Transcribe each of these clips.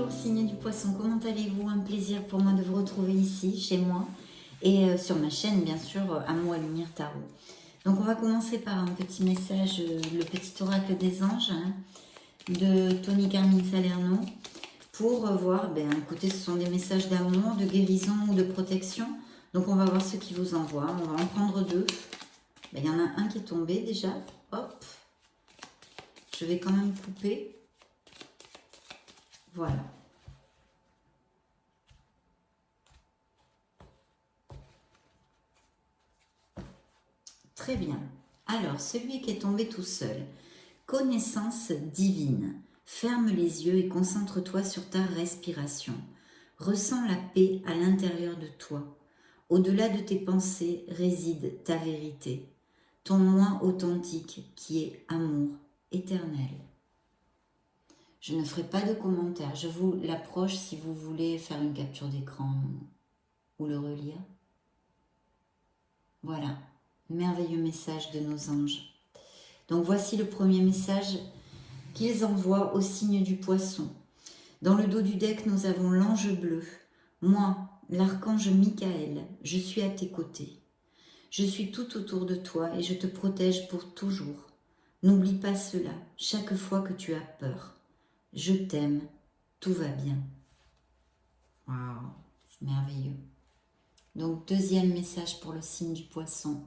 Bonjour, signe du poisson, comment allez-vous? Un plaisir pour moi de vous retrouver ici, chez moi, et sur ma chaîne, bien sûr, Amour et Lumière Tarot. Donc on va commencer par un petit message, le petit oracle des anges, hein, de Tony Carmine Salerno, pour voir, écoutez, ce sont des messages d'amour, de guérison ou de protection. Donc on va voir ce qui vous envoie, on va en prendre deux. Il y en a un qui est tombé déjà, hop, je vais quand même couper. Voilà. Très bien. Alors, celui qui est tombé tout seul. Connaissance divine. Ferme les yeux et concentre-toi sur ta respiration. Ressens la paix à l'intérieur de toi. Au-delà de tes pensées réside ta vérité. Ton moi authentique qui est amour éternel. Je ne ferai pas de commentaires. Je vous l'approche si vous voulez faire une capture d'écran ou le relire. Voilà. Merveilleux message de nos anges. Donc voici le premier message qu'ils envoient au signe du poisson. Dans le dos du deck, nous avons l'ange bleu. Moi, l'archange Michael, je suis à tes côtés. Je suis tout autour de toi et je te protège pour toujours. N'oublie pas cela chaque fois que tu as peur. Je t'aime, tout va bien. Waouh, c'est merveilleux. Donc deuxième message pour le signe du poisson.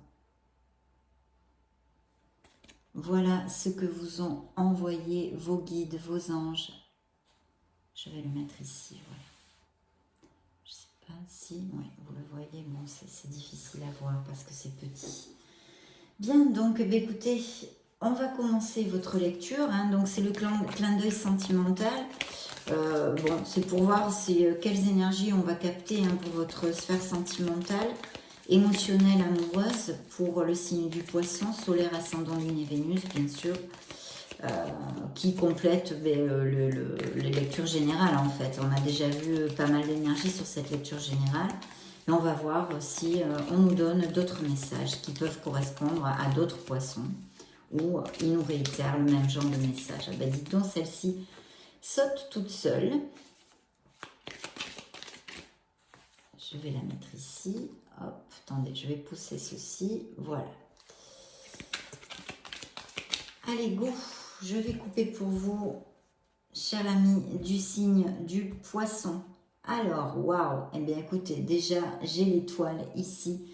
Voilà ce que vous ont envoyé vos guides, vos anges. Je vais le mettre ici, voilà. Je ne sais pas si, oui, vous le voyez, bon, c'est difficile à voir parce que c'est petit. Bien, donc, écoutez, on va commencer votre lecture. Hein, donc, c'est le clin d'œil sentimental. Bon, c'est pour voir quelles énergies on va capter hein, pour votre sphère sentimentale, émotionnelle, amoureuse, pour le signe du poisson, solaire, ascendant, lune et Vénus, bien sûr, qui complète les lectures générales, en fait. On a déjà vu pas mal d'énergie sur cette lecture générale. Et on va voir si on nous donne d'autres messages qui peuvent correspondre à d'autres poissons, ou ils nous réitèrent le même genre de message. Ah ben, dites donc, celle-ci saute toute seule. Je vais la mettre ici. Hop, attendez, je vais pousser ceci. Voilà. Allez, go. Je vais couper pour vous, cher ami du signe du poisson. Alors, waouh. Eh bien, écoutez, déjà, j'ai l'étoile ici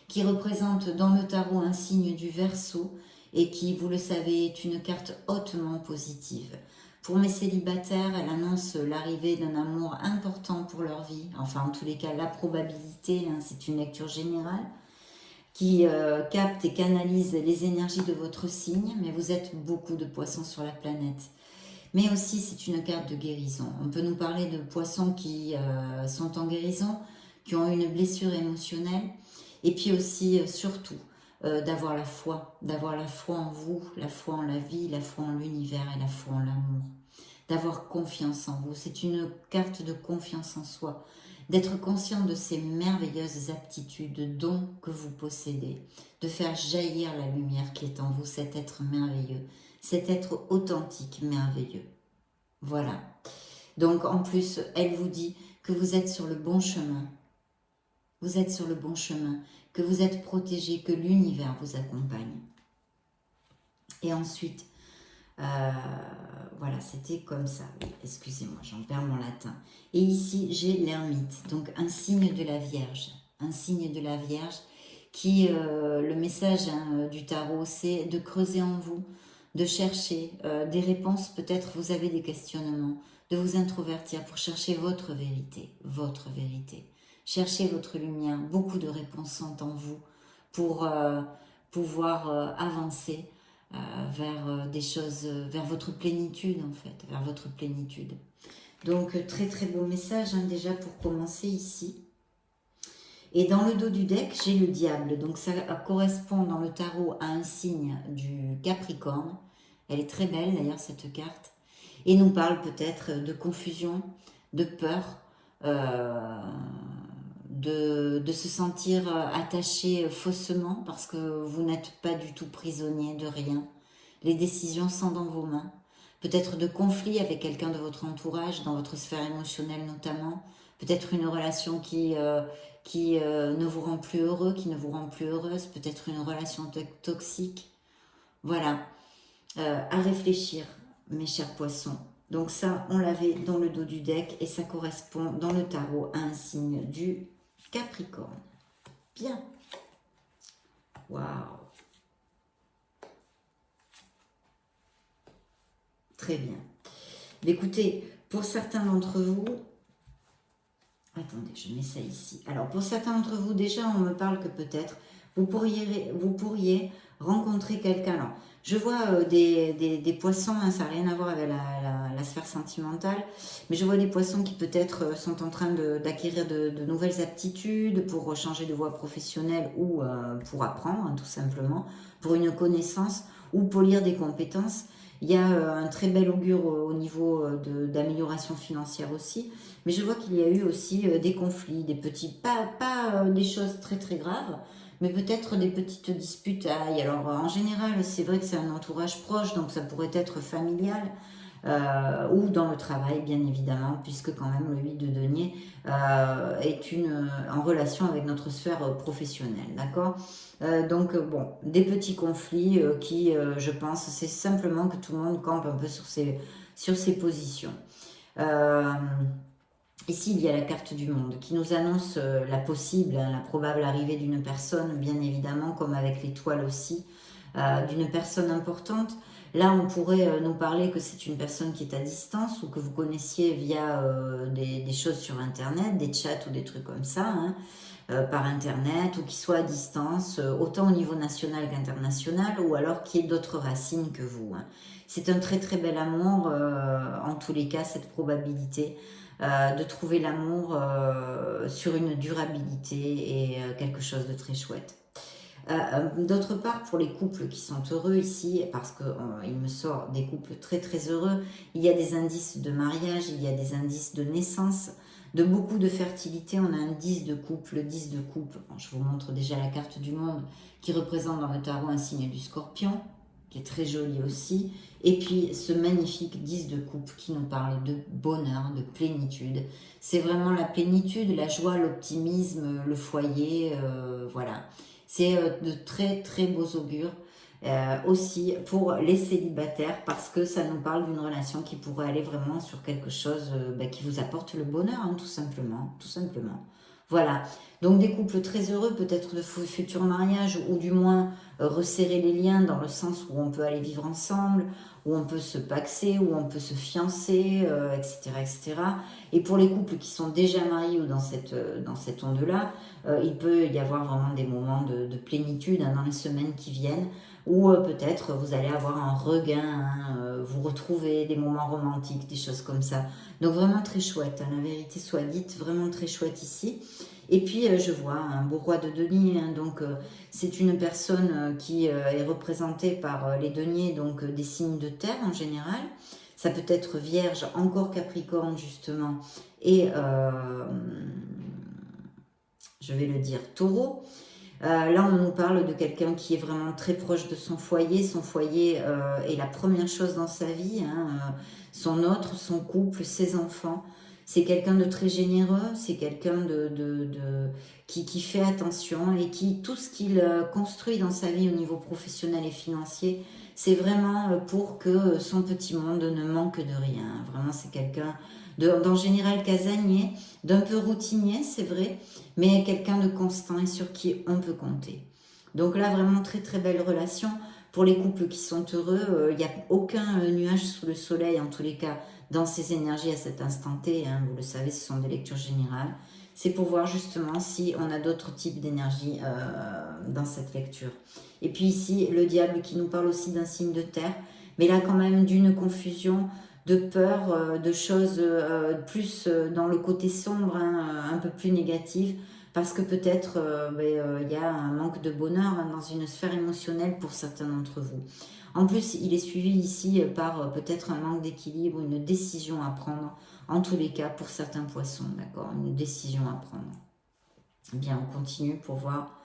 qui représente dans le tarot un signe du Verseau et qui, vous le savez, est une carte hautement positive. Pour mes célibataires, elle annonce l'arrivée d'un amour important pour leur vie. Enfin, en tous les cas, la probabilité, hein, c'est une lecture générale qui capte et canalise les énergies de votre signe, mais vous êtes beaucoup de poissons sur la planète. Mais aussi, c'est une carte de guérison. On peut nous parler de poissons qui sont en guérison, qui ont une blessure émotionnelle, et puis aussi, surtout, d'avoir la foi en vous, la foi en la vie, la foi en l'univers et la foi en l'amour. D'avoir confiance en vous. C'est une carte de confiance en soi. D'être conscient de ces merveilleuses aptitudes, dons que vous possédez. De faire jaillir la lumière qui est en vous, cet être merveilleux. Cet être authentique, merveilleux. Voilà. Donc, en plus, elle vous dit que vous êtes sur le bon chemin. Vous êtes sur le bon chemin, que vous êtes protégé, que l'univers vous accompagne. Et ensuite, voilà, c'était comme ça. Oui, excusez-moi, j'en perds mon latin. Et ici, j'ai l'ermite, donc un signe de la Vierge. Un signe de la Vierge qui, le message hein, du tarot, c'est de creuser en vous, de chercher des réponses. Peut-être vous avez des questionnements, de vous introvertir pour chercher votre vérité. Votre vérité. Cherchez votre lumière. Beaucoup de réponses sont en vous pour pouvoir avancer vers des choses, vers votre plénitude en fait, vers votre plénitude. Donc très très beau message hein, déjà pour commencer ici. Et dans le dos du deck, j'ai le diable. Donc ça correspond dans le tarot à un signe du Capricorne. Elle est très belle d'ailleurs cette carte. Et nous parle peut-être de confusion, de peur, de se sentir attaché faussement parce que vous n'êtes pas du tout prisonnier de rien. Les décisions sont dans vos mains. peut-être de conflits avec quelqu'un de votre entourage, dans votre sphère émotionnelle notamment, peut-être une relation qui ne vous rend plus heureux, qui ne vous rend plus heureuse, peut-être une relation toxique. Voilà, à réfléchir, mes chers poissons. Donc ça, on l'avait dans le dos du deck et ça correspond dans le tarot à un signe du Capricorne. Bien. Waouh. Très bien. Écoutez, pour certains d'entre vous... Attendez, je mets ça ici. Alors, pour certains d'entre vous, déjà, on me parle que peut-être vous pourriez rencontrer quelqu'un. Alors, je vois des poissons, hein, ça n'a rien à voir avec la sphère sentimentale, mais je vois des poissons qui peut-être sont en train d'acquérir de nouvelles aptitudes pour changer de voie professionnelle ou pour apprendre, hein, tout simplement, pour une connaissance ou polir des compétences. Il y a un très bel augure au niveau d'amélioration financière aussi. Mais je vois qu'il y a eu aussi des conflits, des petits, pas des choses très très graves, mais peut-être des petites disputes. Alors en général, c'est vrai que c'est un entourage proche, donc ça pourrait être familial, ou dans le travail, bien évidemment, puisque quand même le 8 de denier est en relation avec notre sphère professionnelle, d'accord. Donc bon, des petits conflits qui, je pense, c'est simplement que tout le monde campe un peu sur ses positions. Ici, il y a la carte du monde qui nous annonce la possible, hein, la probable arrivée d'une personne, bien évidemment, comme avec l'étoile aussi, d'une personne importante. Là, on pourrait nous parler que c'est une personne qui est à distance ou que vous connaissiez via des choses sur Internet, des chats ou des trucs comme ça, hein, par Internet, ou qui soit à distance, autant au niveau national qu'international, ou alors qui ait d'autres racines que vous. Hein. C'est un très très bel amour, en tous les cas, cette probabilité de trouver l'amour sur une durabilité et quelque chose de très chouette. D'autre part, pour les couples qui sont heureux ici, parce qu'il me sort des couples très très heureux, il y a des indices de mariage, il y a des indices de naissance, de beaucoup de fertilité. On a un 10 de couple, le 10 de couple. Bon, je vous montre déjà la carte du monde qui représente dans le tarot un signe du scorpion, qui est très joli aussi. Et puis ce magnifique 10 de coupe qui nous parle de bonheur, de plénitude. C'est vraiment la plénitude, la joie, l'optimisme, le foyer, voilà. C'est de très très beaux augures aussi pour les célibataires parce que ça nous parle d'une relation qui pourrait aller vraiment sur quelque chose qui vous apporte le bonheur, hein, tout simplement, tout simplement. Voilà, donc des couples très heureux, peut-être de futurs mariages ou du moins resserrer les liens dans le sens où on peut aller vivre ensemble, où on peut se paxer, où on peut se fiancer, etc., etc. Et pour les couples qui sont déjà mariés ou dans cette onde-là, il peut y avoir vraiment des moments de plénitude hein, dans les semaines qui viennent, où peut-être vous allez avoir un regain, hein, vous retrouver des moments romantiques, des choses comme ça. Donc vraiment très chouette, hein, la vérité soit dite, vraiment très chouette ici. Et puis je vois un beau roi de denier, hein, donc c'est une personne qui est représentée par les deniers, donc des signes de terre en général. Ça peut être Vierge, encore Capricorne justement, et je vais le dire Taureau. Là, on nous parle de quelqu'un qui est vraiment très proche de son foyer. Son foyer est la première chose dans sa vie. Hein, son autre, son couple, ses enfants. C'est quelqu'un de très généreux. C'est quelqu'un qui fait attention et qui, tout ce qu'il construit dans sa vie au niveau professionnel et financier, c'est vraiment pour que son petit monde ne manque de rien. Vraiment, c'est quelqu'un d'en général casanier, d'un peu routinier, c'est vrai, mais quelqu'un de constant et sur qui on peut compter. Donc là, vraiment très très belle relation. Pour les couples qui sont heureux, il n'y a aucun nuage sous le soleil, en tous les cas, dans ces énergies à cet instant T. Hein, vous le savez, ce sont des lectures générales. C'est pour voir justement si on a d'autres types d'énergie dans cette lecture. Et puis ici, le diable qui nous parle aussi d'un signe de terre, mais là quand même d'une confusion, de peur, de choses plus dans le côté sombre, hein, un peu plus négatif, parce que peut-être y a un manque de bonheur hein, dans une sphère émotionnelle pour certains d'entre vous. En plus, il est suivi ici par peut-être un manque d'équilibre, une décision à prendre, en tous les cas pour certains poissons, d'accord, une décision à prendre. Bien, on continue pour voir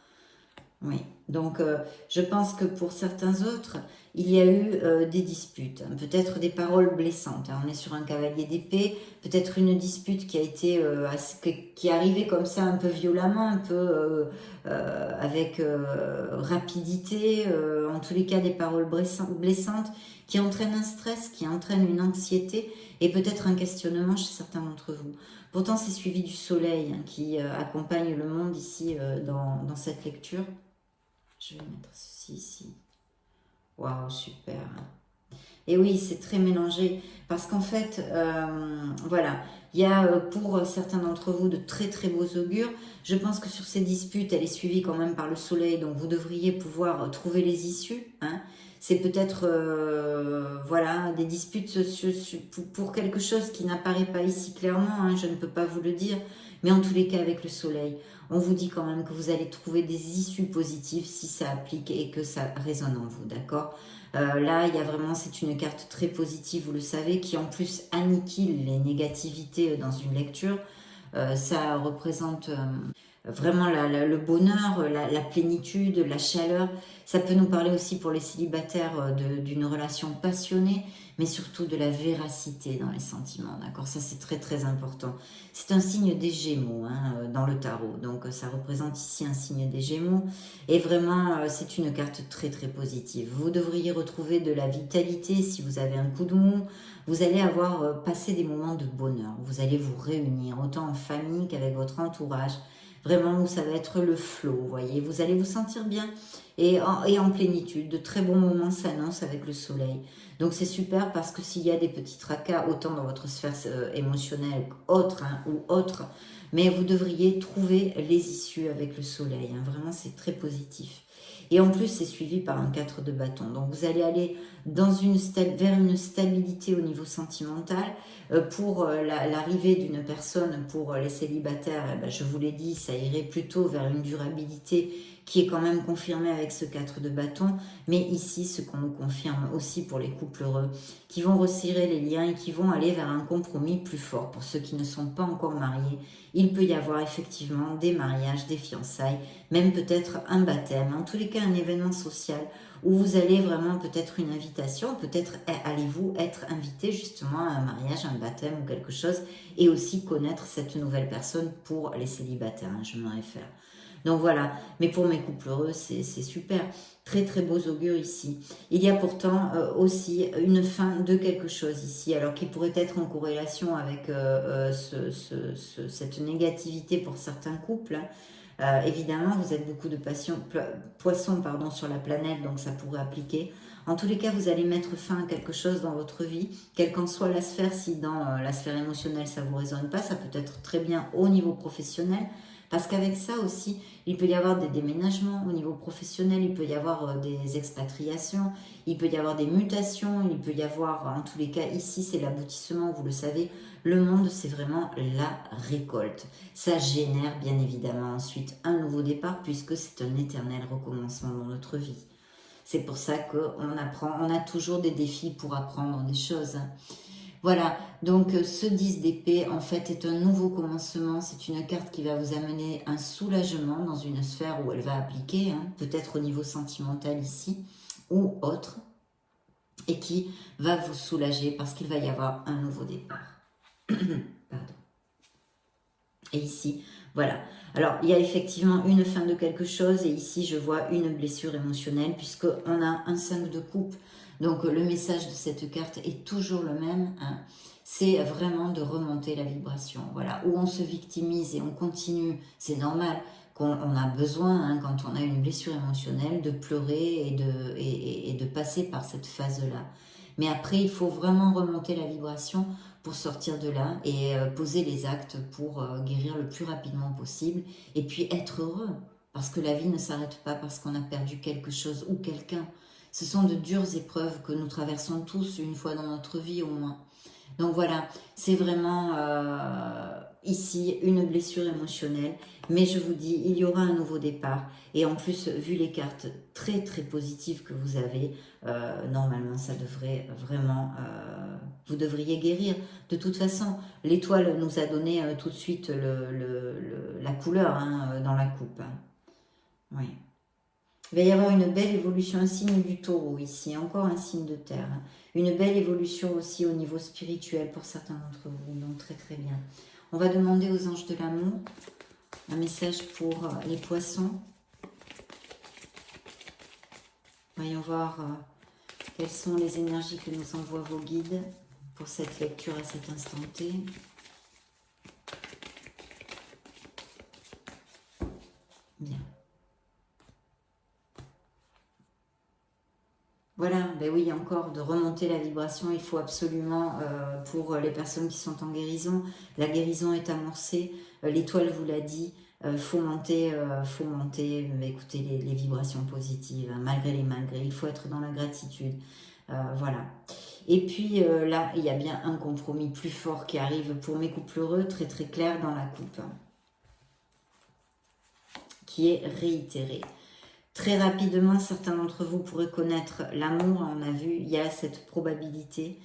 Oui, donc je pense que pour certains autres, il y a eu des disputes, hein, peut-être des paroles blessantes, hein. On est sur un cavalier d'épée, peut-être une dispute qui a été qui est arrivée comme ça un peu violemment, un peu avec rapidité, en tous les cas des paroles blessantes qui entraînent un stress, qui entraînent une anxiété et peut-être un questionnement chez certains d'entre vous. Pourtant, c'est suivi du soleil, hein, qui accompagne le monde ici dans cette lecture. Je vais mettre ceci ici. Waouh, super. Et oui, c'est très mélangé parce qu'en fait, voilà, il y a pour certains d'entre vous de très très beaux augures. Je pense que sur ces disputes, elle est suivie quand même par le soleil, donc vous devriez pouvoir trouver les issues, hein. C'est peut-être voilà, des disputes pour quelque chose qui n'apparaît pas ici clairement, hein, je ne peux pas vous le dire, mais en tous les cas avec le soleil, on vous dit quand même que vous allez trouver des issues positives si ça applique et que ça résonne en vous, d'accord? Là, il y a vraiment, c'est une carte très positive, vous le savez, qui en plus anniquile les négativités dans une lecture. Ça représente vraiment le bonheur, la plénitude, la chaleur. Ça peut nous parler aussi pour les célibataires d'une relation passionnée, mais surtout de la véracité dans les sentiments, d'accord? Ça, c'est très très important. C'est un signe des Gémeaux, hein, dans le tarot, donc ça représente ici un signe des Gémeaux, et vraiment, c'est une carte très très positive. Vous devriez retrouver de la vitalité si vous avez un coup de mou. Vous allez avoir passé des moments de bonheur. Vous allez vous réunir autant en famille qu'avec votre entourage. Vraiment, où ça va être le flow, vous voyez. Vous allez vous sentir bien et en plénitude. De très bons moments s'annoncent avec le soleil. Donc c'est super parce que s'il y a des petits tracas, autant dans votre sphère émotionnelle qu'autre, hein, ou autre, mais vous devriez trouver les issues avec le soleil, hein. Vraiment, c'est très positif. Et en plus, c'est suivi par un 4 de bâton. Donc vous allez aller vers une stabilité au niveau sentimental. Pour l'arrivée d'une personne, pour les célibataires, eh ben, je vous l'ai dit, ça irait plutôt vers une durabilité qui est quand même confirmée avec ce 4 de bâton. Mais ici, ce qu'on nous confirme aussi pour les couples heureux, qui vont resserrer les liens et qui vont aller vers un compromis plus fort. Pour ceux qui ne sont pas encore mariés, il peut y avoir effectivement des mariages, des fiançailles, même peut-être un baptême, en tous les cas un événement social où vous allez vraiment peut-être une invitation, peut-être allez-vous être invité justement à un mariage, un baptême ou quelque chose, et aussi connaître cette nouvelle personne pour les célibataires, hein, je me réfère. Donc voilà, mais pour mes couples heureux, c'est super. Très très beaux augures ici. Il y a pourtant aussi une fin de quelque chose ici, alors qui pourrait être en corrélation avec cette négativité pour certains couples, hein. Évidemment, vous êtes beaucoup de poissons pardon, sur la planète, donc ça pourrait appliquer. En tous les cas, vous allez mettre fin à quelque chose dans votre vie, quelle qu'en soit la sphère. Si dans la sphère émotionnelle, ça ne vous résonne pas, ça peut être très bien au niveau professionnel. Parce qu'avec ça aussi, il peut y avoir des déménagements au niveau professionnel, il peut y avoir des expatriations, il peut y avoir des mutations, il peut y avoir, en tous les cas, ici, c'est l'aboutissement, vous le savez, le monde, c'est vraiment la récolte. Ça génère bien évidemment ensuite un nouveau départ puisque c'est un éternel recommencement dans notre vie. C'est pour ça qu'on apprend, on a toujours des défis pour apprendre des choses. Voilà, donc ce 10 d'épée en fait est un nouveau commencement, c'est une carte qui va vous amener un soulagement dans une sphère où elle va appliquer, hein, peut-être au niveau sentimental ici ou autre, et qui va vous soulager parce qu'il va y avoir un nouveau départ. Pardon. Et ici, voilà. Alors, il y a effectivement une fin de quelque chose et ici, je vois une blessure émotionnelle puisqu'on a un 5 de coupe. Donc, le message de cette carte est toujours le même, hein. C'est vraiment de remonter la vibration. Voilà, où on se victimise et on continue. C'est normal qu'on a besoin, hein, quand on a une blessure émotionnelle, de pleurer et de passer par cette phase-là. Mais après, il faut vraiment remonter la vibration pour sortir de là et poser les actes pour guérir le plus rapidement possible et puis être heureux parce que la vie ne s'arrête pas parce qu'on a perdu quelque chose ou quelqu'un. Ce sont de dures épreuves que nous traversons tous une fois dans notre vie au moins. Donc voilà, c'est vraiment ici une blessure émotionnelle, mais je vous dis, il y aura un nouveau départ. Et en plus, vu les cartes très très positives que vous avez, normalement ça devrait vraiment, vous devriez guérir. De toute façon, l'étoile nous a donné tout de suite la couleur, hein, dans la coupe, hein. Oui. Il va y avoir une belle évolution, un signe du taureau ici, encore un signe de terre. Une belle évolution aussi au niveau spirituel pour certains d'entre vous, donc très très bien. On va demander aux anges de l'amour un message pour les poissons. Voyons voir quelles sont les énergies que nous envoient vos guides pour cette lecture à cet instant T. Bien. Voilà, ben oui, encore de remonter la vibration, il faut absolument, pour les personnes qui sont en guérison, la guérison est amorcée, l'étoile vous l'a dit, faut monter, écoutez, les vibrations positives, hein, malgré les malgrés, il faut être dans la gratitude, voilà. Et puis là, il y a bien un compromis plus fort qui arrive pour mes couples heureux, très très clair dans la coupe, hein, qui est réitéré. Très rapidement, certains d'entre vous pourraient connaître l'amour, on a vu, il y a cette probabilité.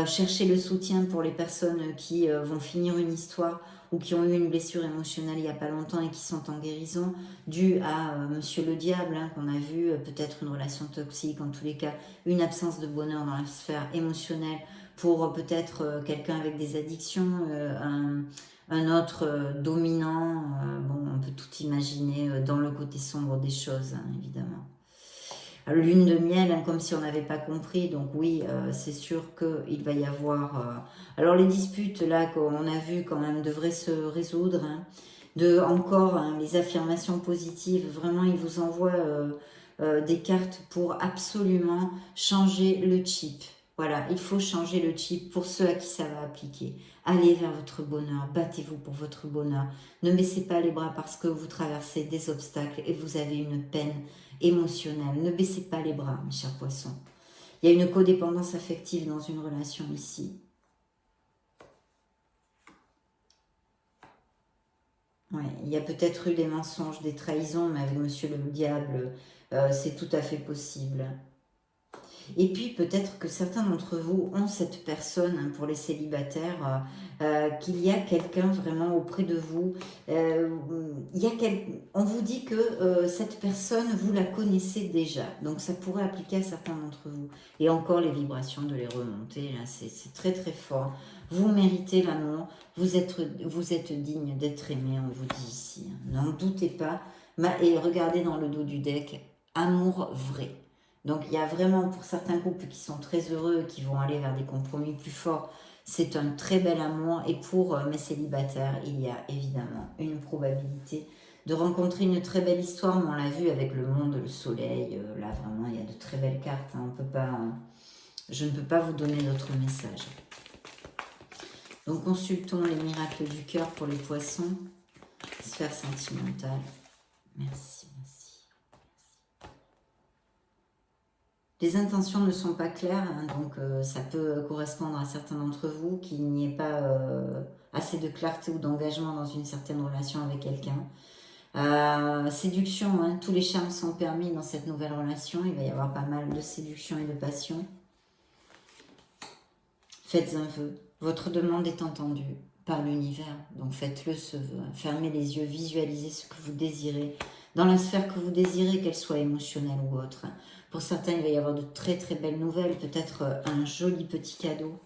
Cherchez le soutien pour les personnes qui vont finir une histoire ou qui ont eu une blessure émotionnelle il n'y a pas longtemps et qui sont en guérison, due à Monsieur le Diable, hein, qu'on a vu, peut-être une relation toxique, en tous les cas, une absence de bonheur dans la sphère émotionnelle, pour peut-être quelqu'un avec des addictions, un autre dominant, bon, on peut tout imaginer dans le côté sombre des choses, hein, évidemment. Lune de miel, hein, comme si on n'avait pas compris, donc oui, c'est sûr qu'il va y avoir... alors les disputes, là, qu'on a vu quand même, devraient se résoudre, hein, encore, hein, les affirmations positives, vraiment, il vous envoie des cartes pour absolument changer le chip. Voilà, il faut changer le chip pour ceux à qui ça va appliquer. Allez vers votre bonheur, battez-vous pour votre bonheur. Ne baissez pas les bras parce que vous traversez des obstacles et vous avez une peine émotionnelle. Ne baissez pas les bras, mes chers poissons. Il y a une codépendance affective dans une relation ici. Ouais, il y a peut-être eu des mensonges, des trahisons, mais avec Monsieur le Diable, c'est tout à fait possible. Et puis peut-être que certains d'entre vous ont cette personne, hein, pour les célibataires, qu'il y a quelqu'un vraiment auprès de vous. On vous dit que cette personne, vous la connaissez déjà. Donc ça pourrait appliquer à certains d'entre vous. Et encore les vibrations de les remonter, là, c'est très très fort. Vous méritez l'amour, vous êtes digne d'être aimé, on vous dit ici. N'en doutez pas. Et regardez dans le dos du deck, amour vrai. Donc il y a vraiment pour certains couples qui sont très heureux, qui vont aller vers des compromis plus forts, c'est un très bel amour. Et pour mes célibataires, il y a évidemment une probabilité de rencontrer une très belle histoire, mais on l'a vu avec le monde, le soleil, là vraiment il y a de très belles cartes, hein. Je ne peux pas vous donner d'autres messages. Donc consultons les miracles du cœur pour les poissons, sphère sentimentale. Merci, merci. Les intentions ne sont pas claires, hein, donc ça peut correspondre à certains d'entre vous qu'il n'y ait pas assez de clarté ou d'engagement dans une certaine relation avec quelqu'un. Séduction, hein, tous les charmes sont permis dans cette nouvelle relation, il va y avoir pas mal de séduction et de passion. Faites un vœu, votre demande est entendue par l'univers, donc faites-le ce vœu, hein. Fermez les yeux, visualisez ce que vous désirez, dans la sphère que vous désirez, qu'elle soit émotionnelle ou autre. Pour certains, il va y avoir de très très belles nouvelles, peut-être un joli petit cadeau.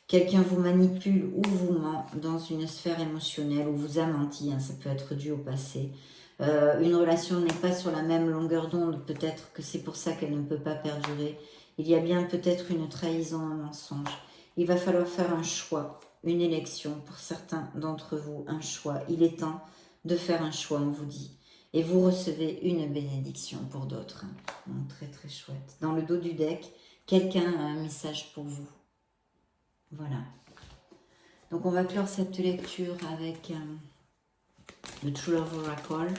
Quelqu'un vous manipule ou vous ment dans une sphère émotionnelle ou vous a menti, hein, ça peut être dû au passé. Une relation n'est pas sur la même longueur d'onde, peut-être que c'est pour ça qu'elle ne peut pas perdurer. Il y a bien peut-être une trahison, un mensonge. Il va falloir faire un choix, une élection pour certains d'entre vous, un choix. Il est temps de faire un choix, on vous dit. Et vous recevez une bénédiction pour d'autres. Donc, très très chouette. Dans le dos du deck, quelqu'un a un message pour vous. Voilà. Donc on va clore cette lecture avec le True Love Oracle.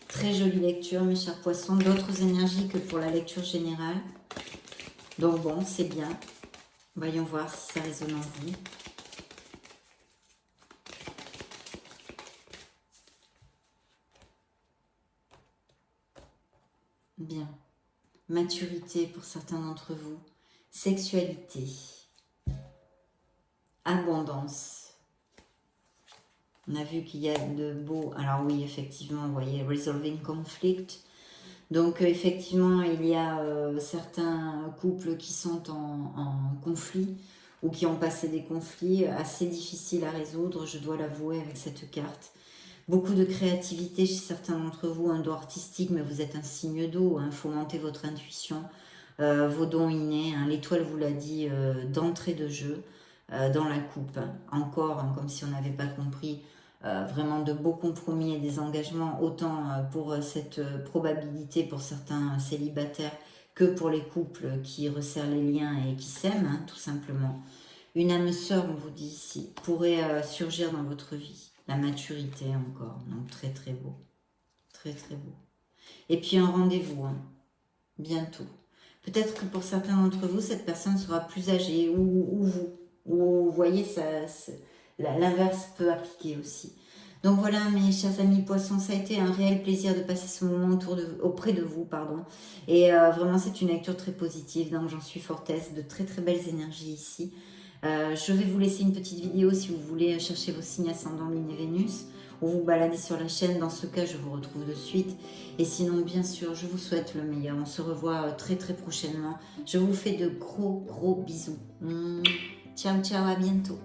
Très jolie lecture, mes chers poissons. D'autres énergies que pour la lecture générale. Donc bon, c'est bien. Voyons voir si ça résonne en vous. Bien. Maturité pour certains d'entre vous. Sexualité. Abondance. On a vu qu'il y a de beaux... Alors oui, effectivement, vous voyez, Resolving Conflict. Donc effectivement, il y a certains couples qui sont en conflit ou qui ont passé des conflits assez difficiles à résoudre, je dois l'avouer avec cette carte. Beaucoup de créativité chez certains d'entre vous, un don artistique, mais vous êtes un signe d'eau, hein, fomentez votre intuition, vos dons innés, hein, l'étoile vous l'a dit d'entrée de jeu dans la coupe. Encore, hein, comme si on n'avait pas compris, vraiment de beaux compromis et des engagements, autant pour cette probabilité pour certains célibataires que pour les couples qui resserrent les liens et qui s'aiment, hein, tout simplement. Une âme sœur, on vous dit ici, pourrait surgir dans votre vie. La maturité encore, donc très très beau. Très très beau. Et puis un rendez-vous, hein, bientôt. Peut-être que pour certains d'entre vous, cette personne sera plus âgée, ou vous. Ou vous voyez, l'inverse peut appliquer aussi. Donc voilà, mes chers amis poissons, ça a été un réel plaisir de passer ce moment auprès de vous, pardon. Et vraiment, c'est une lecture très positive, donc j'en suis fortesse, de très très belles énergies ici. Je vais vous laisser une petite vidéo si vous voulez chercher vos signes ascendant Lune et Vénus, ou vous balader sur la chaîne. Dans ce cas, je vous retrouve de suite. Et sinon, bien sûr, je vous souhaite le meilleur. On se revoit très très prochainement. Je vous fais de gros bisous. Ciao, ciao, à bientôt.